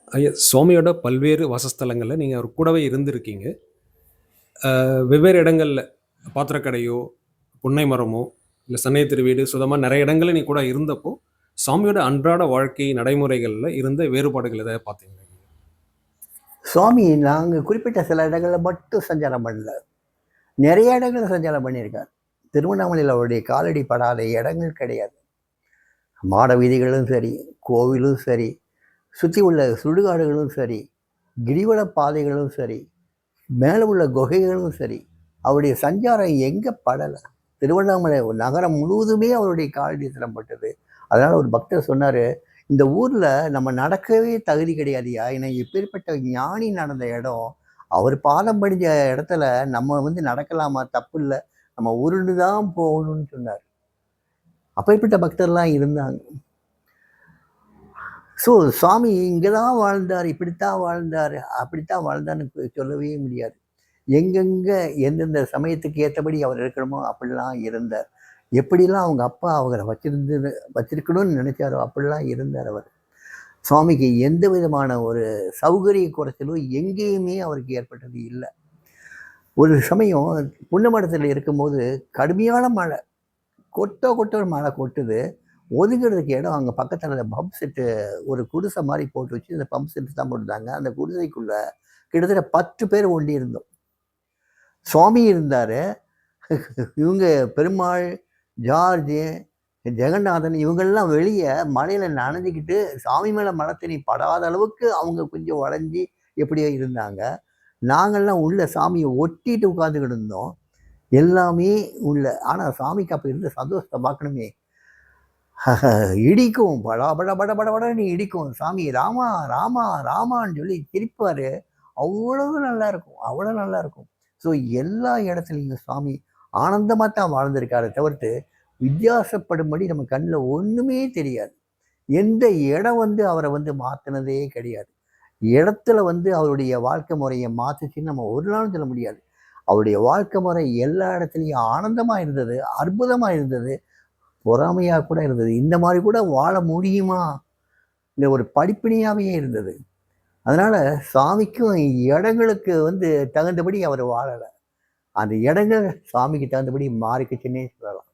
ஐயா, சுவாமியோட பல்வேறு வாசஸ்தலங்கள்ல நீங்க அவர் கூடவே இருந்திருக்கீங்க. வெவ்வேறு இடங்கள்ல பாத்திரக்கடையோ, புன்னை மரமோ, இல்ல சமயத்திரு வீடு, சுதமா நெறைய இடங்கள்ல நீங்க கூட இருந்தப்போ, சாமியோட அன்றாட வாழ்க்கை நடைமுறைகள்ல இருந்த வேறுபாடுகள் எதாவது பார்த்தீங்களா? சுவாமி நாங்க குறிப்பிட்ட சில இடங்கள்ல மட்டும் சஞ்சாரம் பண்ணல. நெறைய இடங்கள்ல சஞ்சாரம் பண்ணியிருக்கார். திருவண்ணாமலையில அவருடைய காலடி படாத இடங்கள் கிடையாது. மாட வீதிகளும் சரி, கோவிலும் சரி, சுத்தி உள்ள சுடுகாடுகளும் சரி, கிரிவல பாதைகளும் சரி, மேல உள்ள குகைகளும் சரி, அவருடைய சஞ்சாரம் எங்க படல? திருவண்ணாமலை நகரம் முழுவதுமே அவருடைய காலடி தடம் பட்டது. அதனால ஒரு பக்தர் சொன்னாரு, "இந்த ஊர்ல நம்ம நடக்கவே தகுதி கிடையாதுயா. ஏன்னா எப்பேற்பட்ட ஞானி நடந்த இடம். அவர் பாதம் படிஞ்ச இடத்துல நம்ம வந்து நடக்கலாமா? தப்பில்ல. நம்ம உருண்டு தான் போகணும்னு சொன்னார்." அப்பேற்பட்ட பக்தர்லாம் இருந்தாங்க. ஸோ சுவாமி இங்க தான் வாழ்ந்தார், இப்படித்தான் வாழ்ந்தாரு, அப்படித்தான் வாழ்ந்தார்ன்னு சொல்லவே முடியாது. எங்கெங்க எந்தெந்த சமயத்துக்கு ஏற்றபடி அவர் இருக்கணுமோ அப்படிலாம் இருந்தார். எப்படிலாம் அவங்க அப்பா அவரை வச்சிருக்கணும்னு நினைச்சாரோ அப்படிலாம் இருந்தார் அவர். சுவாமிக்கு எந்த விதமான ஒரு சௌகரிய குறைச்சலும் எங்கேயுமே அவருக்கு ஏற்பட்டது இல்லை. ஒரு சமயம் புன்னமடத்தில் இருக்கும்போது கடுமையான மழை, கொட்ட மழை கொட்டுது. ஒதுங்கிறதுக்கு இடம் அங்கே பக்கத்தில் பம்ப் செட்டு ஒரு குடிசை மாதிரி போட்டு வச்சு இந்த பம்ப் செட்டு தான் போட்டுருந்தாங்க. அந்த குடிசைக்குள்ள கிட்டத்தட்ட 10 பேர் ஒண்டி இருந்தோம். சுவாமி இருந்தார். இவங்க பெருமாள், ஜார்ஜ், ஜெகநாதன் இவங்கெல்லாம் வெளியே மழையில் நனைஞ்சிக்கிட்டு சாமி மேலே மழை தண்ணி படாத அளவுக்கு அவங்க கொஞ்சம் வளைஞ்சி எப்படியோ இருந்தாங்க. நாங்கள்லாம் உள்ள சாமியை ஒட்டிட்டு உட்காந்துக்கிட்டு இருந்தோம். எல்லாமே உள்ள. ஆனால் சாமிக்கு அப்போ இருந்த சந்தோஷத்தை பார்க்கணுமே. இடிக்கும், படா பட பட பட படன்னு இடிக்கும். சாமி ராமா ராமா ராமான்னு சொல்லி சிரிப்பார். அவ்வளவு நல்லா இருக்கும், அவ்வளோ நல்லா இருக்கும். ஸோ எல்லா இடத்துலையும் சுவாமி ஆனந்தமாக தான் வாழ்ந்திருக்காரு தவிர்த்து வித்தியாசப்படும்படி நம்ம கண்ணில் ஒன்றுமே தெரியாது. எந்த இடம் வந்து அவரை வந்து மாற்றினதே கிடையாது. இடத்துல வந்து அவருடைய வாழ்க்கை முறையை மாற்றுச்சுன்னு நம்ம ஒரு நாளும் சொல்ல முடியாது. அவருடைய வாழ்க்கை முறை எல்லா இடத்துலையும் ஆனந்தமாக இருந்தது, அற்புதமாக இருந்தது, பொறாமையாக கூட இருந்தது. இந்த மாதிரி கூட வாழ முடியுமா? இந்த ஒரு படிப்பினையாகவே இருந்தது. அதனால சாமிக்கும் இடங்களுக்கு வந்து தகுந்தபடி அவர் வாழலை. அந்த இடங்கள் சாமிக்கு தகுந்தபடி மாறிக்குச்சுன்னே சொல்லலாம்.